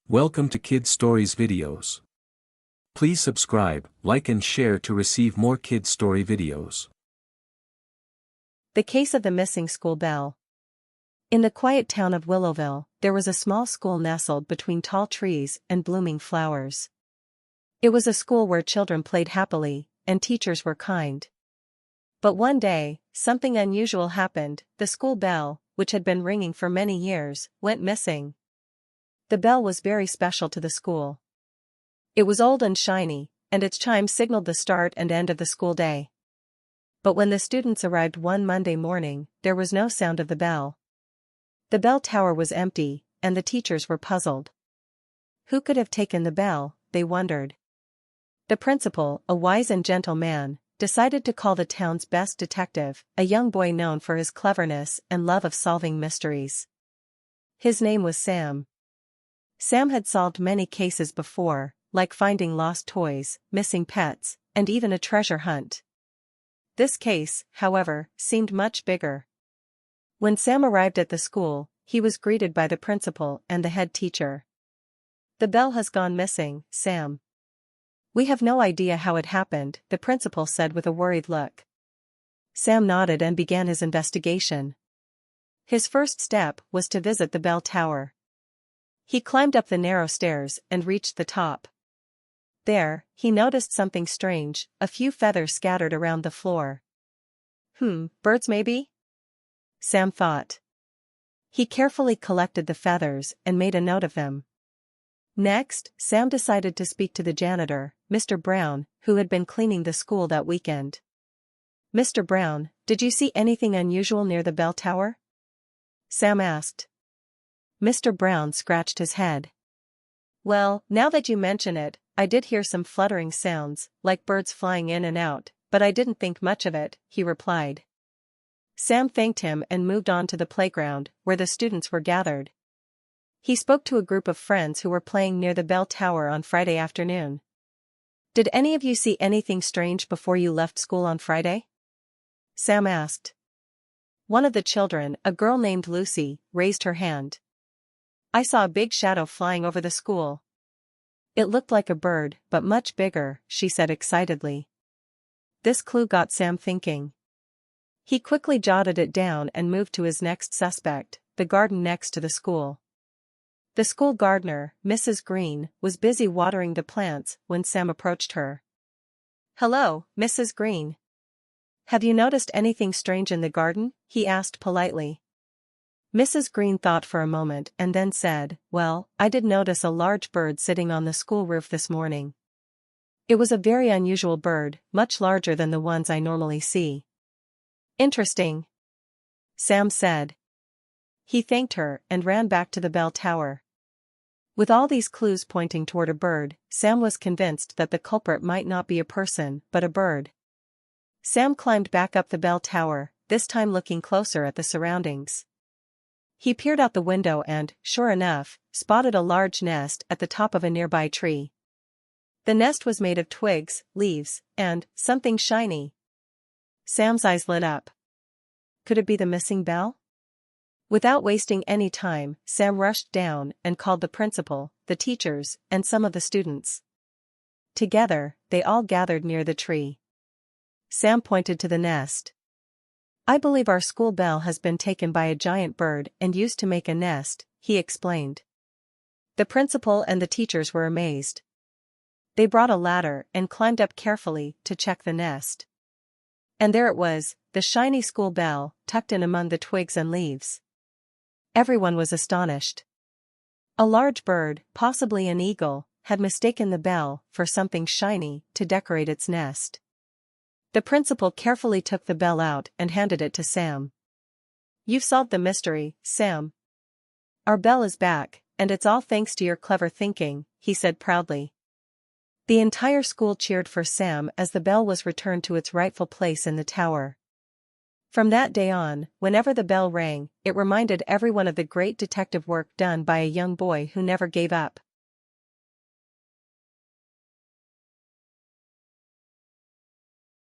Welcome to Kid Stories videos. Please subscribe, like and share to receive more kid story videos. The case of the missing school bell. In the quiet town of Willowville, there was a small school nestled between tall trees and blooming flowers. It was a school where children played happily, and teachers were kind. But one day, something unusual happened. The school bell, which had been ringing for many years, went missing. The bell was very special to the school. It was old and shiny, and its chime signaled the start and end of the school day. But when the students arrived one Monday morning, there was no sound of the bell. The bell tower was empty, and the teachers were puzzled. Who could have taken the bell, they wondered. The principal, a wise and gentle man, decided to call the town's best detective, a young boy known for his cleverness and love of solving mysteries. His name was Sam. Sam had solved many cases before, like finding lost toys, missing pets, and even a treasure hunt. This case, however, seemed much bigger. When Sam arrived at the school, he was greeted by the principal and the head teacher. "The bell has gone missing, Sam." "We have no idea how it happened," the principal said with a worried look. Sam nodded and began his investigation. His first step was to visit the bell tower. He climbed up the narrow stairs and reached the top. There, he noticed something strange, a few feathers scattered around the floor. Birds maybe?" Sam thought. He carefully collected the feathers and made a note of them. Next, Sam decided to speak to the janitor, Mr. Brown, who had been cleaning the school that weekend. "Mr. Brown, did you see anything unusual near the bell tower?" Sam asked. Mr. Brown scratched his head. "Well, now that you mention it, I did hear some fluttering sounds, like birds flying in and out, but I didn't think much of it," he replied. Sam thanked him and moved on to the playground, where the students were gathered. He spoke to a group of friends who were playing near the bell tower on Friday afternoon. "Did any of you see anything strange before you left school on Friday?" Sam asked. One of the children, a girl named Lucy, raised her hand. "I saw a big shadow flying over the school." "It looked like a bird, but much bigger," she said excitedly. This clue got Sam thinking. He quickly jotted it down and moved to his next suspect, the garden next to the school. The school gardener, Mrs. Green, was busy watering the plants when Sam approached her. "Hello, Mrs. Green. Have you noticed anything strange in the garden?" he asked politely. Mrs. Green thought for a moment and then said, "Well, I did notice a large bird sitting on the school roof this morning. It was a very unusual bird, much larger than the ones I normally see." "Interesting," Sam said. He thanked her and ran back to the bell tower. With all these clues pointing toward a bird, Sam was convinced that the culprit might not be a person but a bird. Sam climbed back up the bell tower, this time looking closer at the surroundings. He peered out the window and, sure enough, spotted a large nest at the top of a nearby tree. The nest was made of twigs, leaves, and something shiny. Sam's eyes lit up. Could it be the missing bell? Without wasting any time, Sam rushed down and called the principal, the teachers, and some of the students. Together, they all gathered near the tree. Sam pointed to the nest. "I believe our school bell has been taken by a giant bird and used to make a nest," he explained. The principal and the teachers were amazed. They brought a ladder and climbed up carefully to check the nest. And there it was, the shiny school bell, tucked in among the twigs and leaves. Everyone was astonished. A large bird, possibly an eagle, had mistaken the bell for something shiny to decorate its nest. The principal carefully took the bell out and handed it to Sam. "You've solved the mystery, Sam. Our bell is back, and it's all thanks to your clever thinking," he said proudly. The entire school cheered for Sam as the bell was returned to its rightful place in the tower. From that day on, whenever the bell rang, it reminded everyone of the great detective work done by a young boy who never gave up.